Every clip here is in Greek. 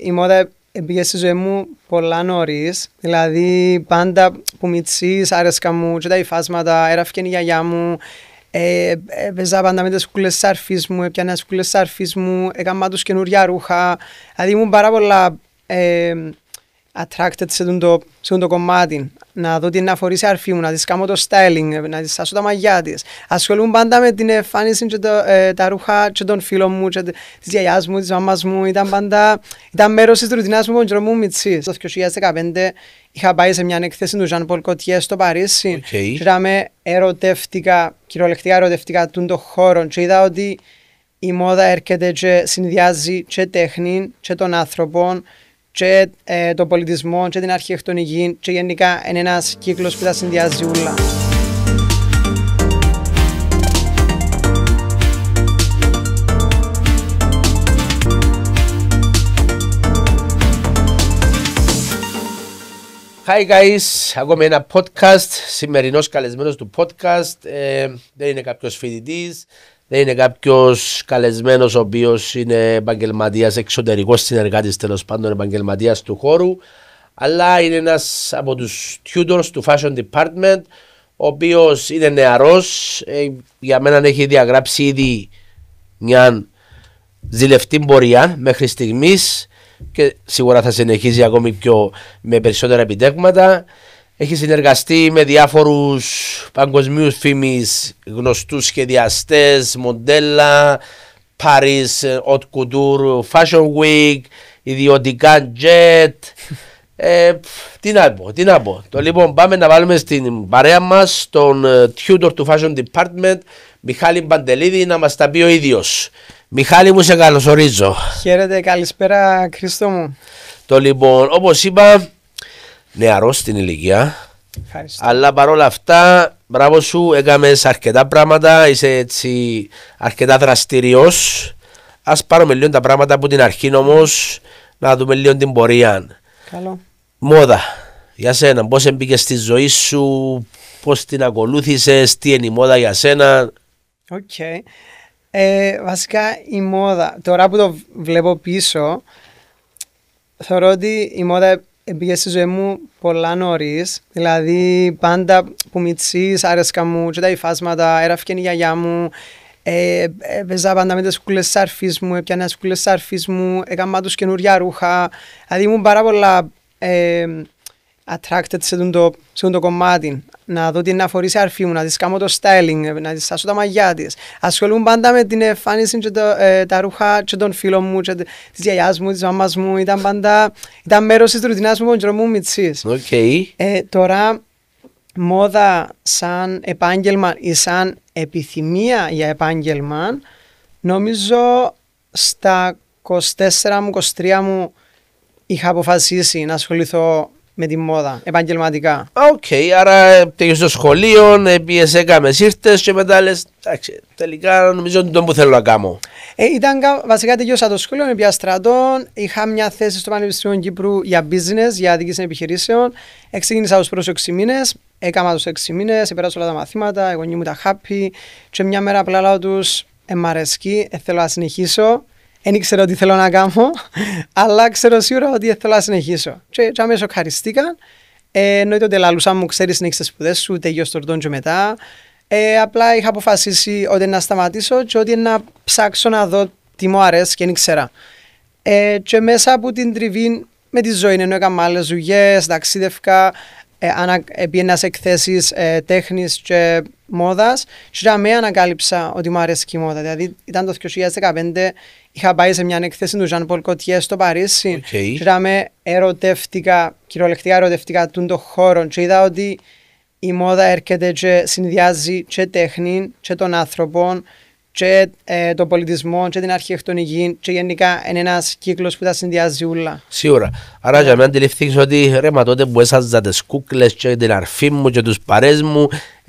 Η μόδα πήγε στη ζωή μου πολλά νωρίς. Δηλαδή, πάντα που μητσής άρεσκα μου και τα υφάσματα, έραφκεν η γιαγιά μου. Έπαιζα πάντα με τις κούκλες της αρφής μου, έπιανα τις κούκλες της αρφής μου, έκανα τους καινούρια ρούχα. Δηλαδή, ήμουν πάρα πολλά attracted σε το κομμάτι. Να δω τι να φορήσει η αρφή μου, να της κάνω το styling, να της σάσω τα μαγιά της. Ασχολούμαι πάντα με την εμφάνιση και τα ρούχα και των φίλων μου και της γιαγιάς μου, της μάμας μου. Ήταν μέρος της ρουτινάς μου που μου μητσής. Το 2015 είχα πάει σε μια έκθεση του Jean Paul Gaultier στο Παρίσι και είδαμε κυριολεκτικά ερωτευτικά τον χώρο και είδα ότι η μόδα έρχεται και συνδυάζει και τέχνη και των άνθρωπων και τον πολιτισμό και την αρχιτεκτονική και γενικά είναι ένας κύκλος που τα συνδυάζει όλα. Hi guys, ακόμη ένα podcast, σημερινός καλεσμένος του podcast, δεν είναι κάποιος φοιτητής, δεν είναι κάποιος καλεσμένος ο οποίος είναι επαγγελματίας, εξωτερικός συνεργάτης τέλος πάντων, επαγγελματίας του χώρου, αλλά είναι ένας από τους tutors του Fashion Department, ο οποίος είναι νεαρός, για μένα έχει διαγράψει ήδη μια ζηλευτή πορεία μέχρι στιγμής και σίγουρα θα συνεχίσει ακόμη με περισσότερα επιτεύγματα. Έχει συνεργαστεί με διάφορους παγκοσμίους φήμης, γνωστούς σχεδιαστές, μοντέλα, Paris, Haute Couture, Fashion Week, ιδιωτικά jet. Τι να πω. Το λοιπόν πάμε να βάλουμε στην παρέα μας τον tutor του Fashion Department, Μιχάλη Παντελίδη, να μας τα πει ο ίδιος. Μιχάλη μου, σε καλωσορίζω. Χαίρετε, καλησπέρα Χρήστο μου. Το λοιπόν, όπως είπα, νεαρός στην ηλικία. Ευχαριστώ. Αλλά παρόλα αυτά, μπράβο σου, έκαμες αρκετά πράγματα, είσαι έτσι αρκετά δραστηριος. Ας πάρουμε λίγο τα πράγματα από την αρχή όμως, να δούμε λίγο την πορεία. Καλό. Μόδα, για σένα, πώς έμπηκε στη ζωή σου, πώς την ακολούθησες, τι είναι η μόδα για σένα. Οκ. Βασικά η μόδα, τώρα που το βλέπω πίσω, θεωρώ ότι η μόδα πήγε στη ζωή μου πολλά νωρίς. Δηλαδή, πάντα που μητσής άρεσκα μου και τα υφάσματα, έραφκεν η γιαγιά μου. Έπαιζα πάντα με τις κούκλες της αρφής μου, έπιανα τις κούκλες της αρφής μου, έκανα τους καινούρια ρούχα. Δηλαδή, ήμουν πάρα πολλά attracted σε το κομμάτι. Να δω τι να φορήσει η αρφή μου, να της κάνω το styling, να της σάσω τα μαγιά της. Ασχολούμαι πάντα με την εμφάνιση και τα ρούχα και των φίλων μου και της γιαγιάς μου, της μάμας μου. Ήταν μέρος της ρουτινάς μου που μου μητσής. Τώρα, μόδα σαν επάγγελμα ή σαν επιθυμία για επάγγελμα, νομίζω στα 24 μου, 23 μου είχα αποφασίσει να ασχοληθώ με τη μόδα, επαγγελματικά. Άρα τελείωσε το σχολείο, πήγες, έκαμες, ήρθες και μετά λες, εντάξει, τελικά νομίζω ότι το που θέλω να κάνω. Βασικά τελείωσα το σχολείο, πήγα στρατών, είχα μια θέση στο Πανεπιστήμιο Κύπρου για business, για διοίκηση επιχειρήσεων. Ξεκίνησα τους πρώτους 6 μήνες, έκανα τους 6 μήνες, επέρασα όλα τα μαθήματα, εγώ ήμουν τα happy και μια μέρα απλά λέω τους, μ' αρέσκει, θέλω να συνεχίσω. Δεν ήξερα τι θέλω να κάνω, αλλά ξέρω σίγουρα ότι θέλω να συνεχίσω. Και αμέσως ευχαριστήκαν. Εννοείται ότι λαλούσα μου, ξέρεις, συνέχισε τις σπουδές σου, τελειώσες το και μετά. Απλά είχα αποφασίσει ότι να σταματήσω και ότι να ψάξω να δω τι μου αρέσει και δεν ήξερα. Και μέσα από την τριβή με τη ζωή, ενώ έκανα άλλες δουλειές, ταξίδευκα, πήγαινα σε εκθέσεις τέχνης και μόδας και με ανακάλυψα ότι μου αρέσει η μόδα. Δηλαδή ήταν το 2015, είχα πάει σε μια έκθεση του Jean Paul Gaultier στο Παρίσι και κυριολεκτικά ερωτευτικά τον χώρο και είδα ότι η μόδα έρχεται και συνδυάζει και τέχνη και των άνθρωπων και τον πολιτισμό και την αρχιτεκτονική και γενικά είναι ένας κύκλος που τα συνδυάζει όλα. Σίγουρα. Άρα για μένα αντιληφθείς ότι ρε μα τότε που έσαζα τις κούκλες και την αρφή μου και τους παρές μου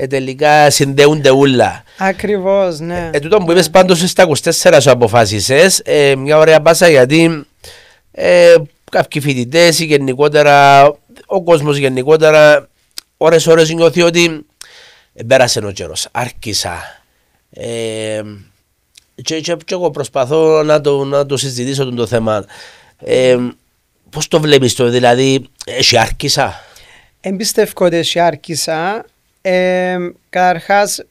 τελικά συνδέονται όλα. Ακριβώς, ναι. Τούτο που είπες πάντως στα 24 σου αποφάσισες, μια ωραία πάσα γιατί κάποιοι φοιτητές ή γενικότερα ο κόσμος γενικότερα ώρες νιώθει ότι πέρασε ο καιρός, άρχισα. Και εγώ προσπαθώ να το συζητήσω το θέμα. Πώς το βλέπεις το, δηλαδή, έχει άρκησα? Εμπιστεύω ότι έχει άρκησα. Καταρχάς,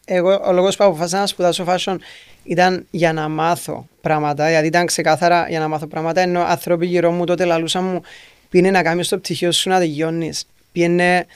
εγώ ο λόγος που αποφάσισα να σπουδάσω fashion ήταν για να μάθω πράγματα. Δηλαδή ήταν ξεκάθαρα για να μάθω πράγματα. Ενώ άνθρωποι γύρω μου τότε λαλούσαν μου, πήγαινε να κάνεις το πτυχίο σου να τελειώνεις. Πήγαινε,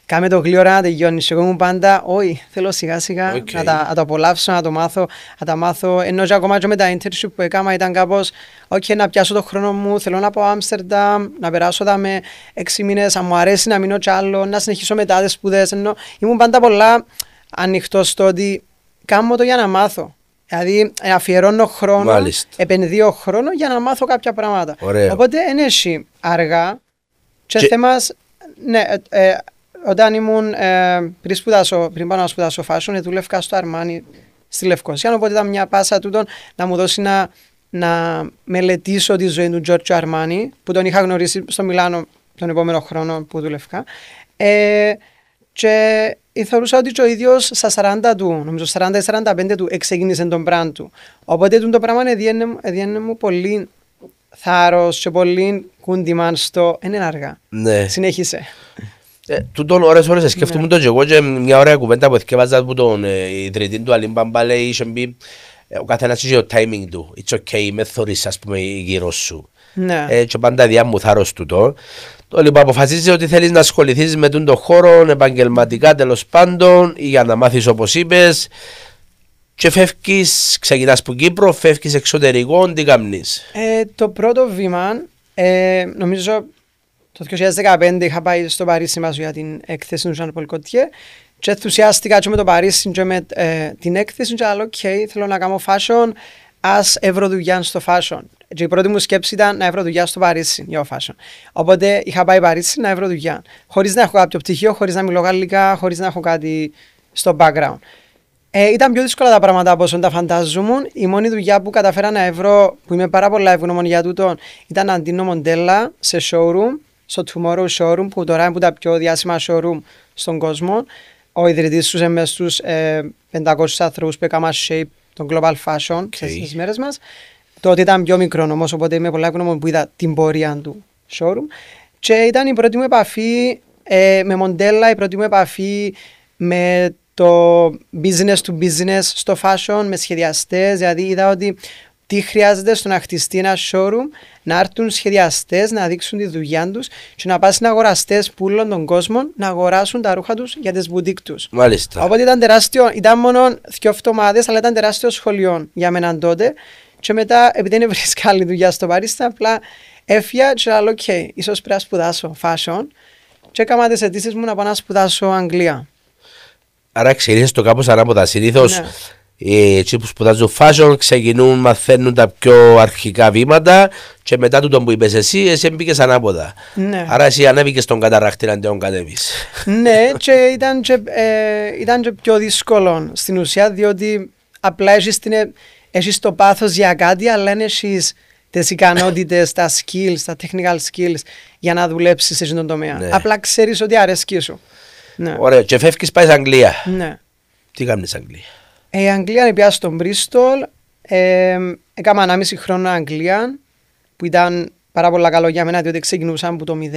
κάμε το γλύωρα να τελειώνεις. Εγώ μου πάντα, όχι, θέλω σιγά σιγά να το απολαύσω, να το μάθω, να τα μάθω. Ενώ και ακόμα και με τα internship που έκανα ήταν κάπως, όχι, να πιάσω το χρόνο μου, θέλω να πάω Άμστερνταμ, να περάσω τα με 6 μήνες, αν μου αρέσει να μείνω κι άλλο, να συνεχίσω μετά τις σπουδές. Ενώ ήμουν πάντα πολλά ανοιχτός στο ότι κάνω το για να μάθω. Δηλαδή αφιερώνω χρόνο, Μάλιστα. επενδύω χρόνο για να μάθω κάποια πράγματα. Ωραίο. Οπότε είναι εσύ αργά και θέμας, ναι, όταν ήμουν πριν πάω να σπουδάσω fashion, δούλευκα στο Αρμάνι στη Λευκοσία, οπότε ήταν μια πάσα τούτον να μου δώσει να μελετήσω τη ζωή του Giorgio Armani, που τον είχα γνωρίσει στο Μιλάνο τον επόμενο χρόνο που δούλευκα. Και θεωρούσα ότι και ο ίδιος στα 40 του, νομίζω 40-45 του, εξεκίνησε τον brand του. Οπότε το πράγμα έδιενε μου πολύ θάρρος και πολύ κουντιμάν στο είναι αργά. Ναι. Συνέχισε. Τούτον ώρες σκέφτομαι το και εγώ και μια ωραία κουβέντα που εθιέβαζα από τον ιδρυτή του Αλίμπαμπα, λέει, είχε μπει ο καθένας είχε το timing του. It's okay, με θωρείς, ας πούμε, γύρω σου. Ναι. Και πάντα διά μου θάρρος τούτο. Το λοιπόν αποφασίζεις ότι θέλεις να ασχοληθείς με τον χώρο επαγγελματικά, τέλος πάντων, ή για να μάθεις όπως είπες, και φεύγεις, ξεκινάς από Κύπρο, φεύγεις εξωτερικό, τι κάνεις? Το πρώτο βήμα, νομίζω το 2015 είχα πάει στο Παρίσι μας για την έκθεση του Jean Paul Gaultier και ενθουσιάστηκα και με το Παρίσι και με την έκθεση και λέω ok, θέλω να κάνω fashion, ας έβρω δουλειά στο fashion. Και η πρώτη μου σκέψη ήταν να έβρω δουλειά στο Παρίσι για το fashion. Οπότε είχα πάει Παρίσι να έβρω δουλειά. Χωρίς να έχω κάποιο πτυχίο, χωρίς να μιλώ γαλλικά, χωρίς να έχω κάτι στο background. Ήταν πιο δύσκολα τα πράγματα από όσο τα φαντάζομαι. Η μόνη δουλειά που καταφέρα να έβρω, που είμαι πάρα πολλά ευγνώμων για τούτο, ήταν να ντύνω μοντέλα σε showroom, στο Tomorrow Showroom, που τώρα είναι από τα πιο διάσημα showroom στον κόσμο. Ο ιδρυτής τους είναι μέσα στους 500 άνθρωπους που έκανα shape τον global fashion στις μέρες μας. Τότε ήταν πιο μικρό όμως, οπότε είμαι πολλά ευγνώμων που είδα την πορεία του showroom. Και ήταν η πρώτη μου επαφή με μοντέλα, η πρώτη μου επαφή με το business to business στο fashion, με σχεδιαστές. Δηλαδή είδα ότι τι χρειάζεται στο να χτιστεί ένα showroom, να έρθουν σχεδιαστές, να δείξουν τη δουλειά τους και να πάσουν αγοραστές που όλων των κόσμων να αγοράσουν τα ρούχα τους για τις μπουτίκ τους. Μάλιστα. Οπότε ήταν τεράστιο, ήταν μόνο 2 εβδομάδες, αλλά ήταν τεράστιο σχολείο για μένα τότε. Και μετά, επειδή δεν βρίσκα άλλη δουλειά στο Παρίσι, απλά έφυγα και λέω: OK, ίσως πρέπει να σπουδάσω fashion. Και έκανα τις αιτήσεις μου να πάω να σπουδάσω Αγγλία. Άρα ξεκινήσεις το κάπως ανάποδα. Συνήθως έτσι που σπουδάζουν fashion ξεκινούν, μαθαίνουν τα πιο αρχικά βήματα και μετά τούτο που είπες εσύ μπήκες ανάποδα. Ναι. Άρα εσύ ανέβηκες στον καταράχτη αντί να κατέβεις. Ναι, και ήταν και πιο δύσκολο στην ουσία, διότι απλά έχεις το πάθος για κάτι, αλλά δεν έχεις τις ικανότητες, τα skills, τα technical skills για να δουλέψεις σε αυτόν τον τομέα. Ναι. Απλά ξέρεις ότι αρέσκει σου. Ναι. Ωραία, και φεύγεις πάει στην Αγγλία. Ναι. Τι κάνεις στην Αγγλία? Η Αγγλία πήγα στον Bristol, έκανα 1,5 χρόνο Αγγλία, που ήταν πάρα πολύ καλό για μένα, διότι ξεκινούσα από το 0.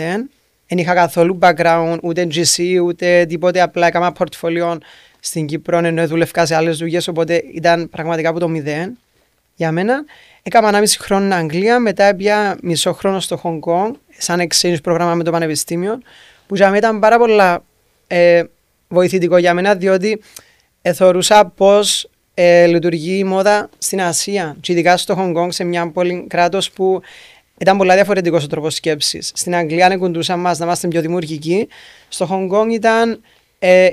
Δεν είχα καθόλου background, ούτε GC, ούτε τίποτε, απλά έκανα πορτφολιό στην Κύπρο, ενώ δούλευκα σε άλλες δουλειές, οπότε ήταν πραγματικά από το 0 για μένα. Έκανα 1,5 χρόνο Αγγλία, μετά πήγα μισό χρόνο στο Hong Kong, σαν exchange πρόγραμμα με το πανεπιστήμιο, που για μένα ήταν πάρα πολύ βοηθητικό για μένα, διότι θεωρούσα πώς λειτουργεί η μόδα στην Ασία, και ειδικά στο Hong Kong, σε μια πόλη κράτος που ήταν πολύ διαφορετικός ο τρόπος σκέψης. Στην Αγγλία ανεκουντούσαν μας να είμαστε πιο δημιουργικοί. Στο Hong Kong ήταν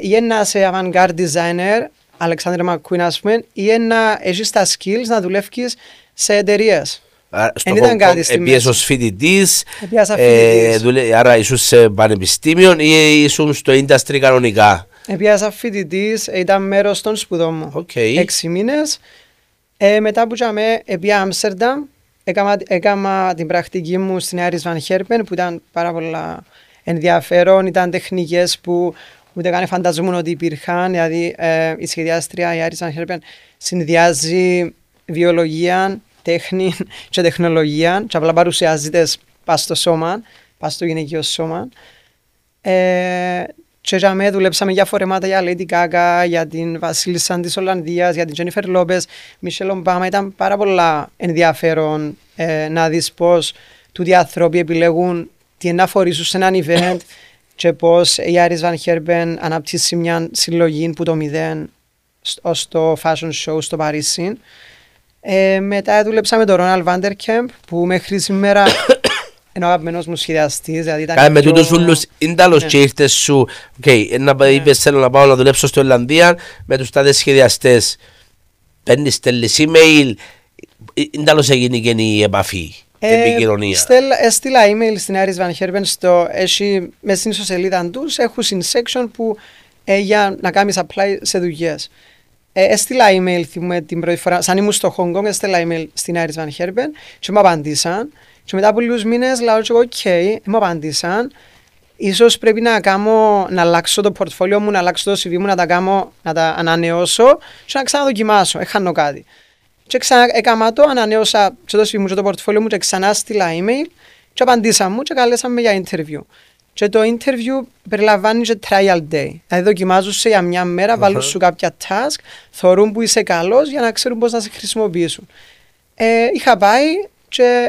ή να είσαι avant-garde designer, Alexander McQueen ας πούμε, ή να έχεις τα skills να δουλεύεις σε εταιρείες. Στο Hong Kong επίες ως φοιτητής, άρα ήσουν σε πανεπιστήμιο ή ήσουν στο industry κανονικά? Επίασα φοιτητής, ήταν μέρος των σπουδών μου. 6 μήνες. Μετά που είχαμε, επία Άμστερνταμ, έκανα την πρακτική μου στην Iris Van Herpen, που ήταν πάρα πολύ ενδιαφέρον. Ήταν τεχνικές που ούτε καν φανταζόμουν ότι υπήρχαν. Δηλαδή η σχεδιάστρια, η Iris Van Herpen, συνδυάζει βιολογία, τέχνη και τεχνολογία και απλά παρουσιάζει τις πας στο σώμα, πας στο γυναικείο σώμα. Και για μέ δουλέψαμε για φορεμάτα για Lady Gaga, για την Βασίλισσα της Ολλανδίας, για την Jennifer Lopez, Michelle Obama. Ήταν πάρα πολλά ενδιαφέρον να δεις πώς τούτοι οι άνθρωποι επιλέγουν τι να φορήσουν σε έναν event και πώς η Iris Van Herpen αναπτύσσει μια συλλογή που το 0 ως το fashion show στο Παρίσι. Μετά δούλεψα με τον Ronald Vanderkamp που μέχρι σήμερα είναι ο αγαπημένος μου σχεδιαστής. Κάνε με τούτους ούλους, είναι τέλος και ήρθες σου, είπες θέλω να πάω να δουλέψω στην Ολλανδία με τους τάδες σχεδιαστές. Παίρνεις, στέλνεις email, είναι τέλος έγινε και η επαφή, η επικοινωνία. Έστειλα email στην Iris Van Herpen, μες στην ιστοσελίδα τους έχουν section που για να κάνεις apply σε δουλειές. Έστειλα email την πρώτη φορά, σαν ήμουν στο Hong Kong, έστειλα email στην Iris Van Herpen και μου απαντήσαν. Και μετά από λίγους μήνες λέω και εγώ, μου απαντήσαν. Ίσως πρέπει να αλλάξω το portfolio μου, να αλλάξω το CV μου, να τα ανανεώσω και να ξαναδοκιμάσω. Έχανω κάτι. Και έκανα το, ανανέωσα και το CV μου και το portfolio μου και ξανά στείλα email και απαντήσαν μου και καλέσαμε για interview. Και το interview περιλαμβάνει και trial day. Δηλαδή δοκιμάζουν σε για μια μέρα, βάλουν σου κάποια task, θεωρούν που είσαι καλός για να ξέρουν πώς να σε χρησιμοποιήσουν.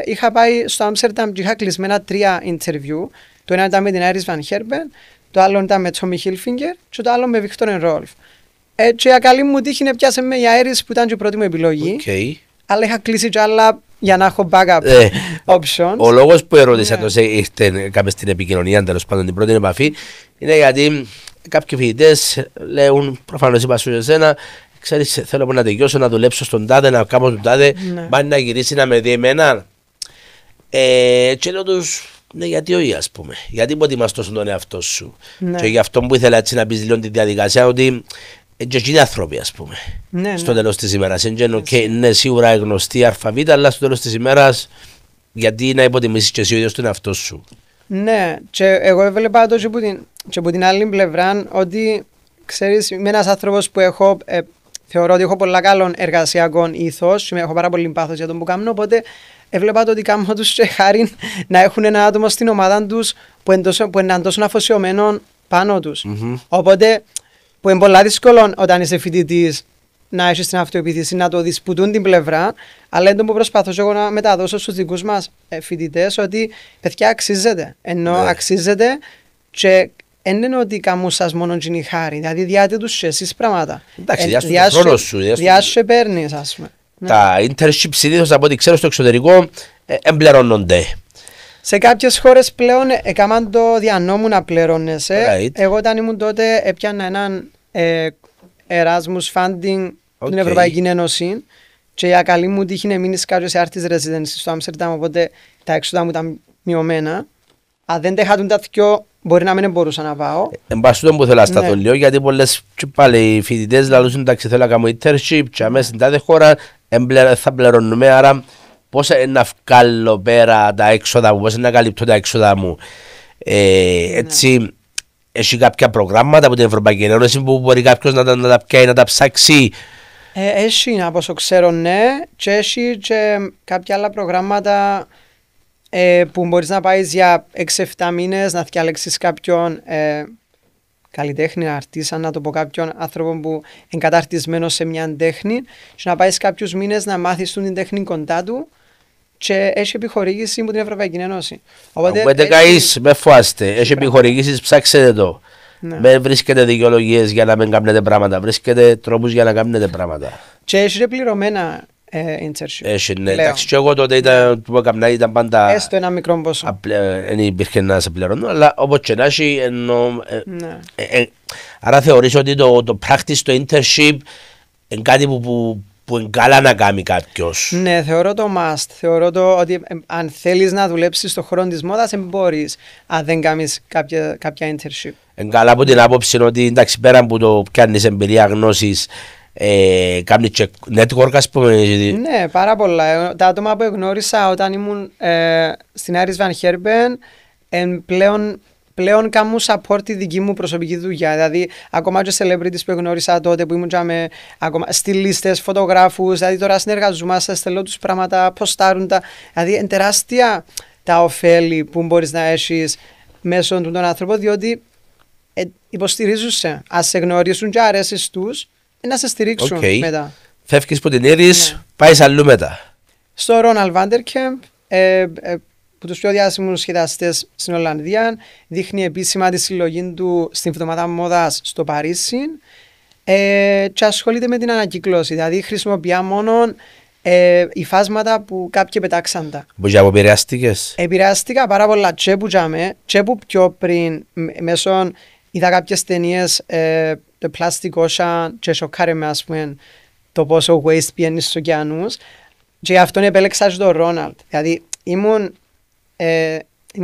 Είχα πάει στο Άμστερνταμ και είχα κλεισμένα 3 interview. Το ένα ήταν με την Iris Van Herpen, το άλλο ήταν με Tommy Hilfiger και το άλλο με Victor Rolf. Και η καλή μου τύχη πιάσε με η Iris που ήταν και η πρώτη μου επιλογή. Αλλά είχα κλείσει και άλλα για να έχω backup options. Ο λόγος που ερώτησα το ήρθε κάπως στην επικοινωνία, τέλος πάντων την πρώτη επαφή, είναι γιατί κάποιοι φοιτητές λέουν, προφανώς είπα σου εσένα, ξέρεις, θέλω να τελειώσω, να δουλέψω στον τάδε, να κάνω τον τάδε, πάνε να γυρίσει να με δει εμένα. Και λέω τους, ναι, γιατί όχι, ας πούμε. Γιατί υποτιμάς τόσο τον εαυτό σου. Και γι' αυτό που ήθελα έτσι να πεις λίγο τη διαδικασία, ότι και εκείνοι άνθρωποι, ας πούμε. Στο τέλος της ημέρας. Είναι σίγουρα γνωστή αλφαβήτα, αλλά στο τέλος της ημέρας, γιατί να υποτιμήσεις και εσύ ο ίδιος τον εαυτό σου. Ναι, και εγώ έβλεπα το και από την άλλη πλευρά ότι, ξέρεις, είμαι ένας άνθρωπος που θεωρώ ότι έχω πολλά καλών εργασιακών ήθος και έχω πάρα πολύ πάθος για τον που κάνω, οπότε έβλεπα το ότι κάνω τους και χάρη να έχουν ένα άτομο στην ομάδα τους που είναι τόσο αφοσιωμένο πάνω τους. Οπότε, που είναι πολύ δύσκολο όταν είσαι φοιτητής να έχεις την αυτοεπίθεση, να το δυσπουτούν την πλευρά, αλλά είναι το που προσπαθώ εγώ να μεταδώσω στους δικούς μας φοιτητές ότι παιδιά αξίζεται. Ενώ αξίζεται και δεν είναι ότι καμού σας μόνο γίνει χάρη, δηλαδή διάτε τους και εσείς πράγματα. Εντάξει, διάσου τον χρόνο σου. Διάσου παίρνεις, ας πούμε. Τα internship συνήθως από ό,τι ξέρω στο εξωτερικό εμπληρώνονται. Σε κάποιες χώρες πλέον έκαναν το διανόμου να πληρώνεσαι. Εγώ όταν ήμουν τότε έπιανα έναν Erasmus funding την Ευρωπαϊκή Ένωση και η καλή μου τύχη είναι μείνει κάποιο σε artist residency στο Άμστερνταμ, οπότε τα έξοδα μου ήταν μειωμένα. Αν δεν τα είχα τα δυο, μπορεί να μην μπορούσα να πάω. Εν πάση τούτο που θέλω να σταθώ λίγο, γιατί πολλές πάλι οι φοιτητές λαλούσουν εντάξει θέλω να κάνω internship και αμέσως στην τάδε χώρα θα πληρώνουμε, άρα πώς να βγάλω πέρα τα έξοδα μου, πώς να καλύπτω τα έξοδα μου. Έτσι, έχει κάποια προγράμματα από την Ευρωπαϊκή Ένωση που μπορεί κάποιος να τα πιάει, να τα ψάξει. Έχει, από όσο ξέρω, ναι, και έχει και κάποια άλλα προγράμματα που μπορείς να πάεις για 6-7 μήνες να διαλέξεις κάποιον καλλιτέχνη, αρτίσαν, να το πω, κάποιον άνθρωπο που είναι καταρτισμένος σε μια τέχνη και να πάεις κάποιους μήνες να μάθεις την τέχνη κοντά του και έχει επιχορήγηση από την Ευρωπαϊκή Ένωση. Οπότε καείς, με φοάστε, έχει επιχορήγησεις, ψάξετε το. Με βρίσκετε δικαιολογίες για να μην κάνετε πράγματα, βρίσκετε τρόπους για να κάνετε πράγματα. Και έχει και πληρωμένα internship. Έχει, ναι. Εντάξει, και εγώ τότε ήταν πάντα... Έστω ένα μικρό ποσό. Δεν υπήρχε να σε πληρώνω, αλλά όπως και να έχει, άρα θεωρείς ότι το practice, το internship είναι κάτι που είναι καλά να κάνει κάποιος. Ναι, θεωρώ το must. Θεωρώ το ότι αν θέλεις να δουλέψεις στον χώρο της μόδας, δεν μπορείς αν δεν κάνεις κάποια internship. Είναι καλά από την άποψη ότι εντάξει, πέρα από το πιάνεις εμπειρία, γνώσεις, κάνεις και network, ας πούμε. Ναι, πάρα πολλά. Τα άτομα που γνώρισα όταν ήμουν στην Iris Van Herpen πλέον κάνουν support τη δική μου προσωπική δουλειά. Δηλαδή, ακόμα και celebrities που γνώρισα τότε που ήμουν στυλίστες, φωτογράφους. Δηλαδή, τώρα συνεργαζόμαστε, στέλνω τους πράγματα, ποστάρουν τα. Δηλαδή, είναι τεράστια τα ωφέλη που μπορείς να έχεις μέσω του τον άνθρωπο, διότι υποστηρίζουν σε. Ας σε γνωρίσουν και αρέσεις τους, να σε στηρίξουν μετά. Φεύγεις που την είδεις, πάει αλλού μετά. Στο Ronald Vanderkemp, που τους πιο διάσημους σχεδιαστές στην Ολλανδία, δείχνει επίσημα τη συλλογή του στην εβδομάδα μόδας στο Παρίσι και ασχολείται με την ανακύκλωση. Δηλαδή χρησιμοποιεί μόνο υφάσματα που κάποιοι πετάξαν τα. Μπορεί να επηρεάστηκες? Επηρεάστηκα πάρα πολλά και που πιο πριν μέσω είδα κάποιες ταινίες το Plastic Ocean και σοκάρε με ας πούμε το πόσο waste πιένει στους ωκεανούς και αυτόν επέλεξα και τον Ρόναλντ. Δηλαδή ήμουν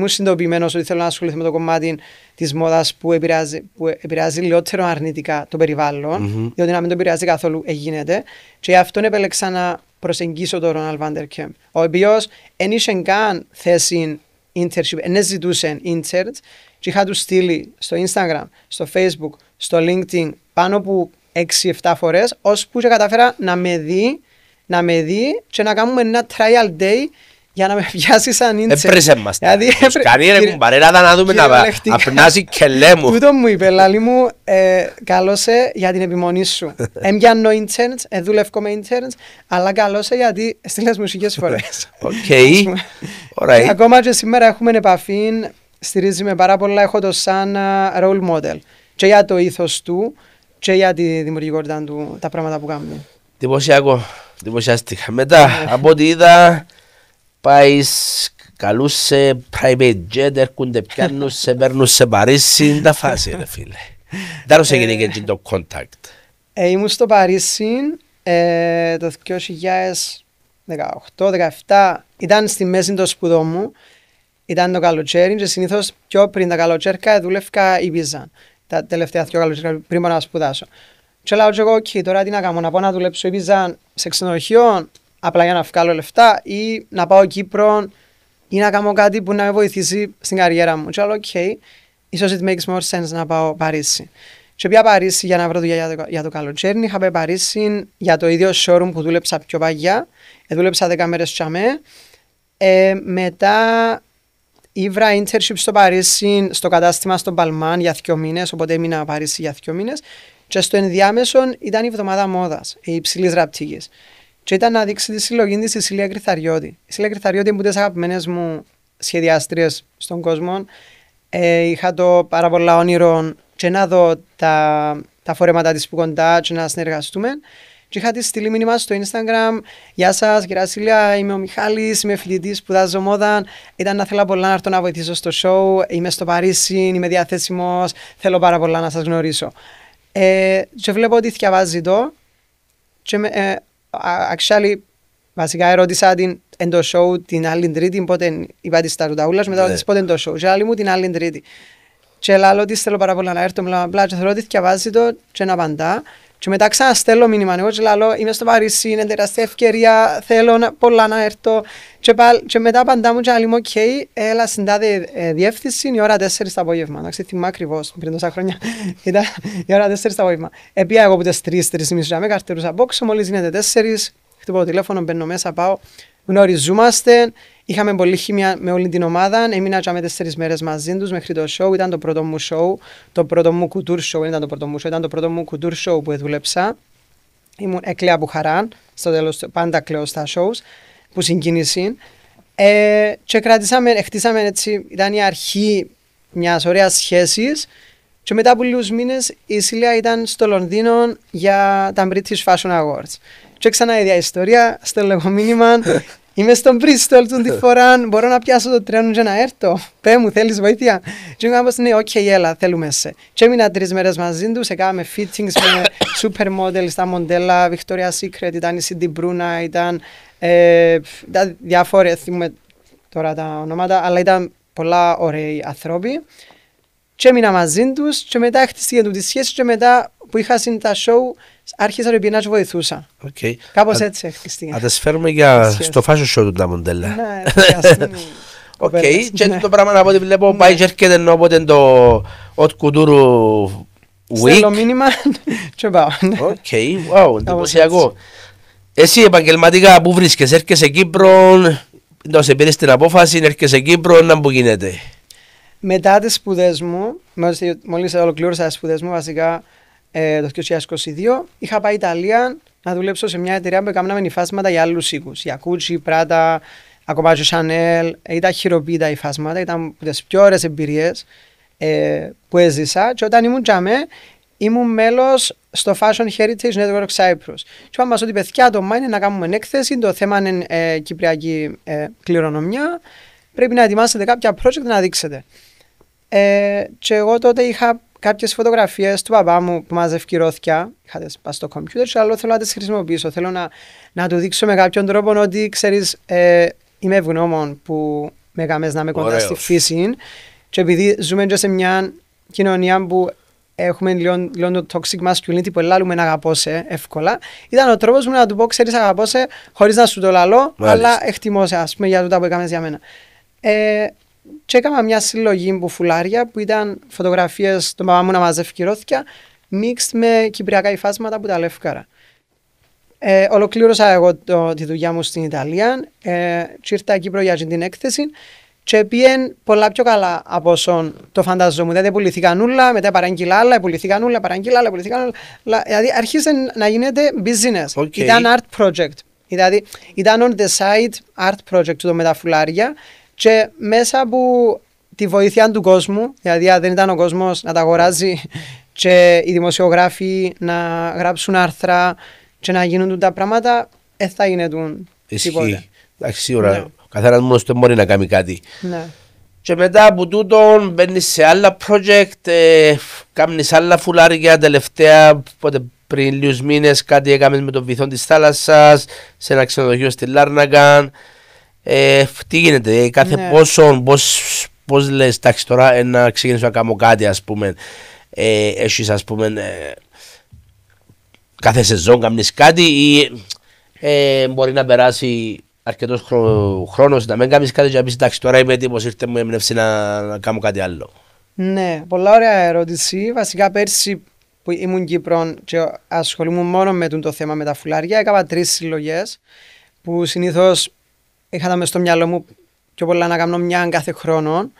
συνειδητοποιημένος ότι θέλω να ασχοληθώ με το κομμάτι της μόδας που επηρεάζει λιγότερο αρνητικά το περιβάλλον, διότι να μην το επηρεάζει καθόλου γίνεται. Και αυτόν επέλεξα να προσεγγίσω τον Ronald Vanderkemp, ο οποίος δεν είχε καν θέση internship, δεν ζητούσε interns και είχα του στείλει στο Instagram, στο Facebook, στο LinkedIn πάνω από 6-7 φορές, ώσπου και καταφέρα να με δει και να κάνουμε ένα trial day για να με πιάσει σαν ίντσερ. Έπρεσε μας. Κάνει ρε κουμπαρέλα να δούμε να απνάσει και λέμου. Τούτο μου είπε, λαλή μου, καλώσε για την επιμονή σου. Έμπιανω interns, δούλευκω με interns, αλλά καλώσε γιατί στείλες μουσικές φορές. Οκ. Ακόμα και σήμερα έχουμε επαφή, στηρίζει με πάρα πολλά, έχω το σαν role model. Και για το ήθος του και για τη δημιουργικότητα του, τα πράγματα που κάνουμε. Εντυπωσιάστηκα. Μετά από ό,τι είδα, πάεις καλούς σε private jet, έρχονται πιάνουν σε, παίρνουν σε Παρίσι, είναι τα φάση ρε φίλε. Τέλος έγινε και το contact. Ήμουν στο Παρίσι το 2018-2017, ήταν στη μέση των σπουδών μου, ήταν το καλοκαίρι και συνήθως πιο πριν τα καλοκαίρια δούλευκα Ibiza, τα τελευταία 2 καλοκαίρια πριν πάω να σπουδάσω. Και λέω και εγώ, ok, τώρα τι να κάνω, να πάω να δουλέψω Ibiza σε ξενοδοχείο, απλά για να βγάλω λεφτά ή να πάω Κύπρο ή να κάνω κάτι που να με βοηθήσει στην καριέρα μου. Και λέω, ok, ίσως it makes more sense να πάω Παρίσι. Και πήγα Παρίσι για να βρω δουλειά για το καλοκαίρι. Είχα πάει Παρίσι για το ίδιο showroom που δούλεψα πιο παγιά. Δούλεψα 10 μέρες τσαμέ. Μετά ήβρα internship στο Παρίσι, στο κατάστημα στον Παλμάν για 2 μήνες, οπότε έμεινα Παρίσι για 2 μήνες. Και στο ενδιάμεσο ήταν η εβδομάδα μόδας, η υψηλής ραπτικής. Και ήταν να δείξει τη συλλογή της η Σίλια Γρυθαριώτη. Η Σίλια Γρυθαριώτη είναι από τις αγαπημένες μου σχεδιάστριες στον κόσμο. Είχα το πάρα πολλά όνειρο και να δω τα φορέματα της που κοντά και να συνεργαστούμε. Και είχα τη στείλει μήνυμα στο Instagram. Γεια σας, κυρία Σίλια, είμαι ο Μιχάλης, είμαι φοιτητής, σπουδάζω μόδα. Ήταν να θέλω πολλά να έρθω να βοηθήσω στο show. Είμαι στο Παρίσι, είμαι διαθέσιμος. Θέλω πάρα πολλά να σας γνωρίσω. Και βλέπω ότι διαβάζει το. Και actually, βασικά ερώτησα την εν το show την άλλη Τρίτη, πότε είπα της Ταρουταούλας, μετά ρωτήσεις πότε εν το show. Και άλλη μου την άλλη Τρίτη. Και λέω ότι θέλω πάρα πολλά να έρθω, μπλα και θέλω ότι διαβάζει το και να απαντά. Και μετά ξαναστέλνω μήνυμα εγώ και λέω είμαι στο Παρίσι, είναι τεράστια ευκαιρία, θέλω πολλά να έρθω. Και μετά απαντά μου και άλλη μου, ok, έλα στην τάδε διεύθυνση, η ώρα 4 το απόγευμα. Εντάξει, θυμάμαι ακριβώς, πριν τόσα χρόνια ήταν η ώρα 4 το απόγευμα. Επία εγώ που τις 3-3.30 με καρτερούσα απόξω, μόλις γίνεται 4, χτυπώ το τηλέφωνο, μπαίνω μέσα, πάω, γνωριζούμαστε. Είχαμε πολύ χημία με όλη την ομάδα. Έμεινα και με 4 μέρες μαζί τους μέχρι το show. Ήταν το πρώτο μου show. Το πρώτο μου couture show. Ήταν το πρώτο μου show. Ήταν το πρώτο μου couture show που δούλεψα. Ήμουν έκλαια από χαρά. Στο τέλος πάντα κλαίω στα shows. Που συγκίνηση. Και χτίσαμε έτσι. Ήταν η αρχή μιας ωραίας σχέσης. Και μετά από λίγους μήνες η Σίλια ήταν στο Λονδίνο για τα British Fashion Awards. Και ξανά η ίδια ιστορία. Στο λέγω μήνυμα. Είμαι στον Bristol τη φορά, μπορώ να πιάσω το τρένο και να έρθω. Πέ μου, θέλεις βοήθεια? Και μου είπα, ναι, οκ, έλα, θέλουμε σε. Και έμεινα 3 μέρες μαζί τους, έκαναμε fittings με supermodels στα μοντέλα, Victoria's Secret, ήταν η Cindy Bruna, ήταν διάφορες, θυμούμε τώρα τα ονόματα, αλλά ήταν πολλά ωραίοι άνθρωποι. Και έμεινα μαζί τους και μετά χτίστηκε του τη σχέση και μετά που είχα τα show, άρχισα να τους βοηθούσα. Okay. Κάπως έτσι χτίστηκε. Να τις φέρουμε στο fashion show του τα μοντέλα. Ναι, οκ, και το πράγμα από ό,τι βλέπω πάει και έρχεται όποτε το Haute Couture Week. Στέλνω μήνυμα και πάω. Οκ, wow, εντυπωσιακό. Εσύ επαγγελματικά που βρίσκεσαι, έρχεσαι Κύπρο, σε πήρες την απόφαση, έρχεσαι Κύπρο, να που γίνεται. Μετά τις σπουδές μου, μόλις ολοκλήρωσα τις σπουδές μου, βασικά το 2022, είχα πάει Ιταλία να δουλέψω σε μια εταιρεία που έκαναμε υφάσματα για άλλους οίκους. Για Gucci, Prada, ακόμα και Chanel, ήταν χειροποίητα υφάσματα, ήταν από τις πιο ωραίες εμπειρίες που έζησα. Και όταν ήμουν τζαμέ, ήμουν μέλος στο Fashion Heritage Network Cyprus. Και είπαμε ότι παιδιά το είναι να κάνουμε έκθεση, το θέμα είναι κυπριακή κληρονομιά, πρέπει να ετοιμάσετε κάποια project να δείξετε. Και εγώ τότε είχα κάποιες φωτογραφίες του παπά μου που μαζεύει ρώθια, είχα τις πας στο κομπιούτερ και άλλο θέλω να τις χρησιμοποιήσω, θέλω να του δείξω με κάποιον τρόπο ότι ξέρεις είμαι ευγνώμων που με έκαμες να είμαι κοντά στη φύση και επειδή ζούμε και σε μια κοινωνία που έχουμε λίγο το toxic masculinity που ελάλουμε να αγαπώ εύκολα, ήταν ο τρόπος μου να του πω ξέρεις αγαπώ χωρίς να σου το λαλώ, αλλά εκτιμώ ας πούμε για τούτα που έκαμες για μένα. Και έκανα μια συλλογή που φουλάρια που ήταν φωτογραφίες των παπά μου να μαζεύει ρώθια mixed με κυπριακά υφάσματα που τα λεύκαρα. Ολοκλήρωσα εγώ τη δουλειά μου στην Ιταλία και ήρθα Κύπρο για την έκθεση και πήγαινε πολλά πιο καλά από όσον το φανταζόμουν. Δηλαδή πουληθήκαν όλα, μετά παραγγείλα άλλα, πουληθήκαν όλα, παραγγείλα άλλα, πουληθήκαν όλα. Δηλαδή άρχισε να γίνεται business. Okay. Ήταν art project. Δηλαδή ήταν on the side art project το με τα φουλάρια. Και μέσα από τη βοήθεια του κόσμου, δηλαδή αν δεν ήταν ο κόσμος να τα αγοράζει και οι δημοσιογράφοι να γράψουν άρθρα και να γίνουν τα πράγματα, θα γίνουν τίποτε. Εντάξει, σίγουρα. Ναι. Ο καθένας μόνος του μπορεί να κάνει κάτι. Ναι. Και μετά από τούτο μπαίνεις σε άλλα project, κάνεις άλλα φουλάρια τελευταία, πριν λίγους μήνες κάτι έκαμες με τον βυθό της θάλασσας, σε ένα ξενοδοχείο στη Λάρνακα. Τι γίνεται, κάθε ναι. πώς λες, εντάξει τώρα να ξεκινήσω να κάνω κάτι ας πούμε, έχεις ας πούμε κάθε σεζόν κάνεις κάτι ή μπορεί να περάσει αρκετός χρόνος να μην κάνεις κάτι και να πεις εντάξει τώρα είμαι έτοιμος, ήρθε μου έμπνευση να κάνω κάτι άλλο. Ναι, πολλά ωραία ερώτηση. Βασικά πέρσι που ήμουν Κύπρο και ασχολούμουν μόνο με το θέμα με τα φουλάρια, έκανα 3 συλλογές που συνήθως είχα μες στο μυαλό μου πιο πολλά να κάνω μια κάθε χρόνο,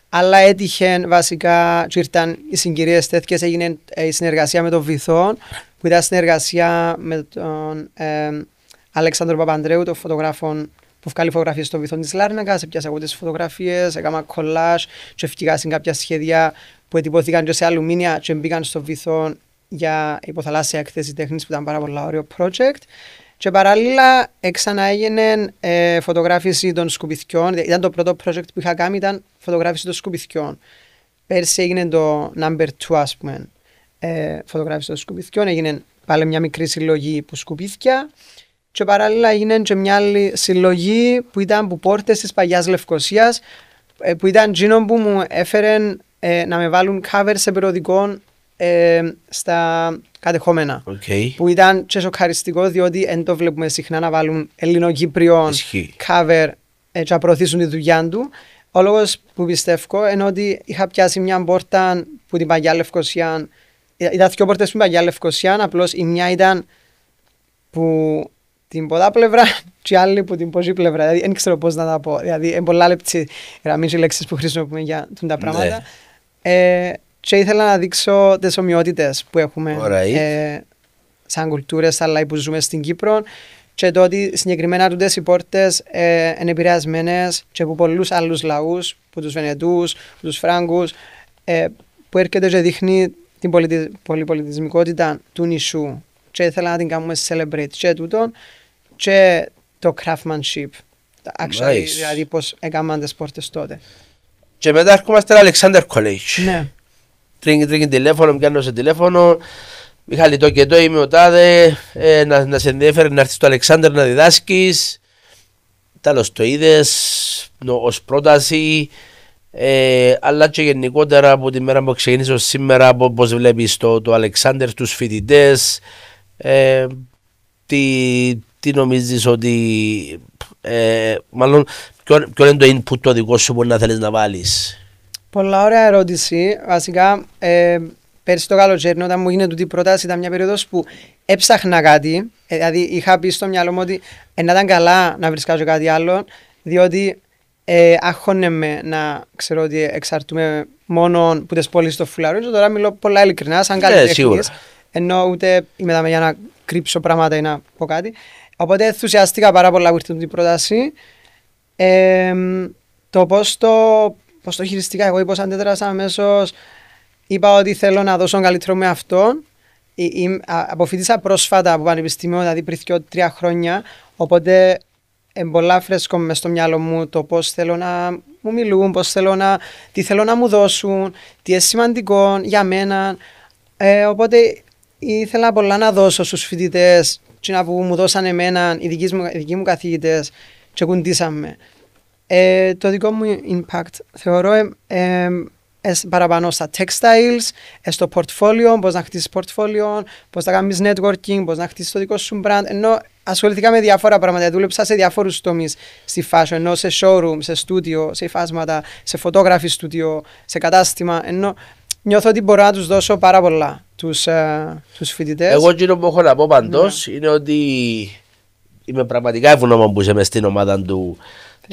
αλλά έτυχε βασικά και ήρθαν οι συγκυρίες τέτοιες, έγινε η συνεργασία με τον Βυθό, που ήταν συνεργασία με τον Αλέξανδρο Παπαντρέου, τον φωτογράφο που βγάλει φωτογραφίες στο Βυθό της Λάρνακας, έπιασα εγώ τις φωτογραφίες, έκανα κολλάζ και ευκήκα σε κάποια σχέδια που ετυπώθηκαν και σε αλουμίνια και μπήκαν στο Βυθό για υποθαλάσσια έκθεση τέχνης που ήταν πάρα πολύ ωραίο project. Και παράλληλα ξανά έγινε φωτογράφηση των σκουπιθιών. Ήταν το πρώτο project που είχα κάνει, ήταν φωτογράφηση των σκουπιθιών. Πέρσι έγινε το number 2 ας πούμε, φωτογράφηση των σκουπιθιών. Έγινε πάλι μια μικρή συλλογή που σκουπίθια. Και παράλληλα έγινε και μια άλλη συλλογή που ήταν από πόρτες της Παγιάς Λευκωσίας, που ήταν εκείνο που μου έφερε να με βάλουν cover σε περιοδικών στα κατεχόμενα. Okay. Που ήταν και σοκαριστικό διότι δεν το βλέπουμε συχνά να βάλουν Ελληνοκύπριον cover και να προωθήσουν τη δουλειά του. Ο λόγος που πιστεύω είναι ότι είχα πιάσει μια πόρτα που την Παγιά Λευκωσία. Ήταν 2 πόρτες που την Παγιά Λευκωσία, απλώς η μια ήταν που την ποδά πλευρά και η άλλη που την πόζη πλευρά. Δηλαδή δεν ξέρω πώς να τα πω. Δηλαδή είναι πολλά λεπτή γραμμή λέξεις που χρησιμοποιούμε για τα πράγματα. Και ήθελα να δείξω τις ομοιότητες που έχουμε σαν κουλτούρες αλλά που ζούμε στην Κύπρο και το ότι συγκεκριμένα τούτες οι πόρτες είναι επηρεασμένες και από πολλούς άλλους λαούς, από τους Βενετούς, από τους Φράγκους, που έρχεται και δείχνει την πολυπολιτισμικότητα του νησού και ήθελα να την κάνουμε celebrate και τούτον και το craftsmanship, actually, δηλαδή πώς έκαναν τις πόρτες τότε. Και μετά έρχομαστε στο Alexander College. Ναι. Τρίγει τηλέφωνο, πιάνω σε τηλέφωνο. Μιχάλη, το και το είμαι ο τάδε. Να σε ενδιαφέρει να έρθεις στο Alexander να διδάσκεις. Τέλος το είδες ως πρόταση. Αλλά και γενικότερα από τη μέρα που ξεκινήσω σήμερα, πώς βλέπεις το Alexander, τους φοιτητές. Τι νομίζεις ότι. Μάλλον, ποιο είναι το input το δικό σου που να θέλεις να βάλεις. Πολλά ωραία ερώτηση. Βασικά, πέρσι το καλοκαίρι, όταν μου έγινε τούτη πρόταση, ήταν μια περίοδος που έψαχνα κάτι. Δηλαδή, είχα πει στο μυαλό μου ότι να ήταν καλά να βρίσκω κάτι άλλο. διότι άγχωνε με να ξέρω ότι εξαρτούμε μόνο από τις πωλήσεις στο φουλαρό. Τώρα μιλώ πολλά ειλικρινά, σαν καλλιτέχνης. Ενώ ούτε είμαι εδώ για να κρύψω πράγματα ή να πω κάτι. Οπότε ενθουσιάστηκα πάρα πολλά που ήρθε την πρόταση. Το πώς το χειριστήκα εγώ ή πώς αντέδρασα αμέσως, είπα ότι θέλω να δώσω καλύτερο με αυτόν. Αποφοιτήσα πρόσφατα από πανεπιστήμιο, δηλαδή πριν 2-3 χρόνια. Οπότε πολλά φρέσκο μες στο μυαλό μου το πώς θέλω να μου μιλούν, τι θέλω να μου δώσουν, τι είναι σημαντικό για μένα. Οπότε ήθελα πολλά να δώσω στους φοιτητές που μου δώσαν εμένα, οι δικοί μου καθηγητές και κουντήσαμε. Το δικό μου impact θεωρώ παραπάνω στα textiles, στο portfolio, πώς να χτίσεις portfolio, πώς να κάνεις networking, πώς να χτίσεις το δικό σου brand. Ενώ ασχοληθήκα με διάφορα πράγματα, δούλεψα σε διάφορους τομείς στη fashion, ενώ σε showroom, σε studio, σε υφάσματα, σε photography studio, σε κατάστημα. Ενώ νιώθω ότι μπορώ να τους δώσω πάρα πολλά τους φοιτητές. Εγώ εκείνο που έχω να πω παντός είναι ότι είμαι πραγματικά ευγνώμων που είσαι μες στην ομάδα του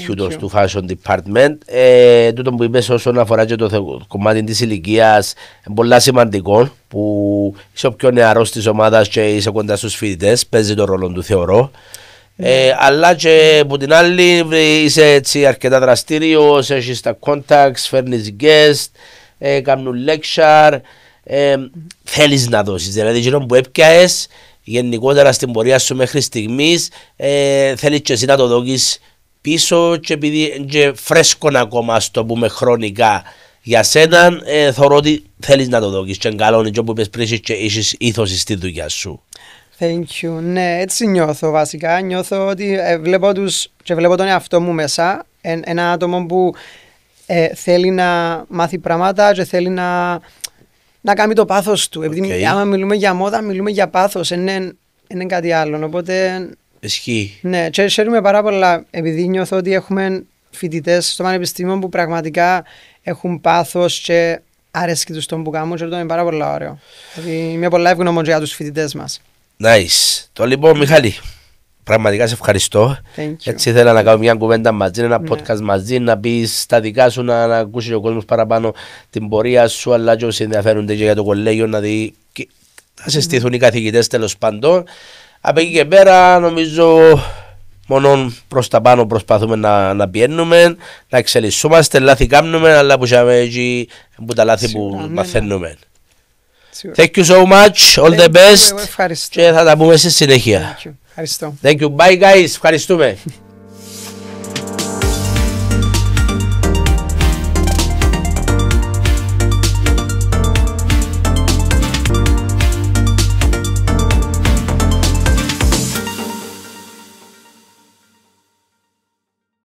tutors του Fashion Department. Τούτο που είπες όσον αφορά και το κομμάτι της ηλικίας είναι πολύ σημαντικό, που είσαι ο πιο νεαρός της ομάδας και είσαι κοντά στους φοιτητές, παίζει το ρόλο του θεωρώ. Αλλά και από την άλλη είσαι έτσι αρκετά δραστήριος, έχεις τα contacts, φέρνεις guest, κάνουν lecture, θέλεις να δώσεις, δηλαδή εκείνο που έπιαες γενικότερα στην πορεία σου μέχρι στιγμής, θέλεις και εσύ να το δώσεις πίσω, και επειδή είναι φρέσκο ακόμα, στο πούμε χρονικά για σένα, θεωρώ ότι θέλεις να το δώσεις και εγκαλώνει και όπου είπες πριν και έχεις ήθος στη δουλειά σου. Thank you. Ναι, έτσι νιώθω βασικά. Νιώθω ότι βλέπω τον εαυτό μου μέσα, ένα άτομο που θέλει να μάθει πράγματα και θέλει να κάνει το πάθος του. Επειδή άμα μιλούμε για μόδα, μιλούμε για πάθος, είναι κάτι άλλο. Οπότε ισχύει. Ναι, και χαίρομαι πάρα πολλά επειδή νιώθω ότι έχουμε φοιτητές στο πανεπιστήμιο που πραγματικά έχουν πάθος και αρέσκει τους τον που κάνουν, και αυτό είναι πάρα πολύ ωραίο. Δηλαδή είμαι πολλά ευγνώμων για τους φοιτητές μας. Nice. Το λοιπόν, Μιχάλη, πραγματικά σε ευχαριστώ. Έτσι ήθελα να κάνω μια κουβέντα μαζί, ένα podcast μαζί, να πεις τα δικά σου, να ακούσει ο κόσμος παραπάνω την πορεία σου, αλλά και όσοι ενδιαφέρονται και για το κολέγιο, να δει, θα σε στηθούν οι καθηγητές τέλος πάντων. Από εκεί και πέρα νομίζω μόνο προς τα πάνω προσπαθούμε να πιένουμε, να εξελισσόμαστε, λάθη κάνουμε, αλλά που από τα λάθη που μαθαίνουμε. Thank you so much, all the best, και θα τα πούμε στη συνέχεια. Thank you, bye guys, ευχαριστούμε.